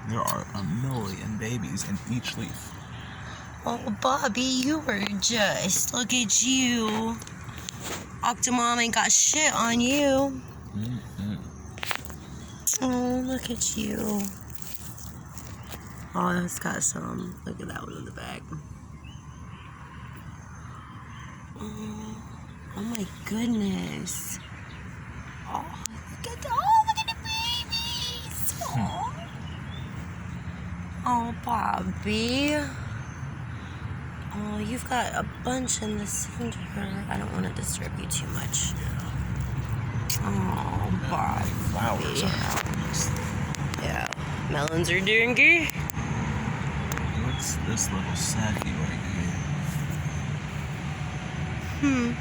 There are a million babies in each leaf. Oh, Bobbie, you were just. Look at you. Octomom ain't got shit on you. Oh, look at you. Oh, it's got some. Look at that one in the back. Oh my goodness. Oh, look at the babies. Oh, Bobbie. Oh, you've got a bunch in the center. I don't want to disturb you too much. Oh, Bobbie. Flowers are out. Yeah. Melons are doing good. What's this little sacky right here?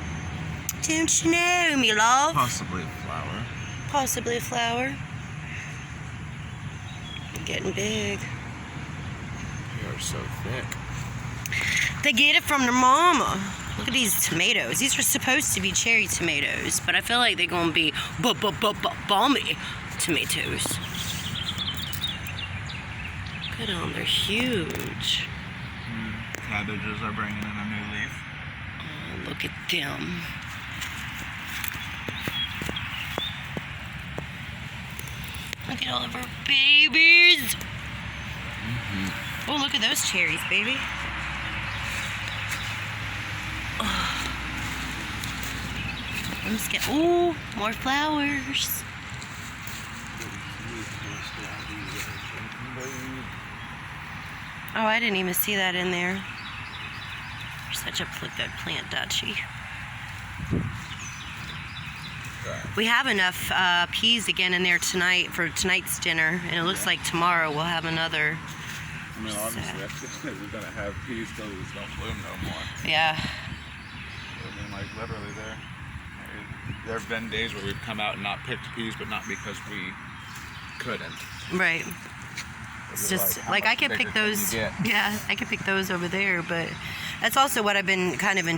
Don't you know, me love? Possibly a flower. Possibly a flower. Getting big. They are so thick. They get it from their mama. Look at these tomatoes. These are supposed to be cherry tomatoes, but I feel like they're gonna be balmy tomatoes. Look at them, they're huge. Cabbages are bringing in a new leaf. Oh, look at them. Look at all of our babies. Oh, look at those cherries, baby. Let's get, ooh, more flowers. Oh, I didn't even see that in there. You're such a good plant, Dutchie. We have enough peas again in there tonight for tonight's dinner, and it looks like tomorrow we'll have another. I mean, obviously, that's just we're gonna have peas till these don't bloom no more. Yeah. I mean, like literally, there have been days where we've come out and not picked peas, but not because we couldn't. Right. It's just like I can pick those. Yeah, I can pick those over there, but that's also what I've been kind of intrigued.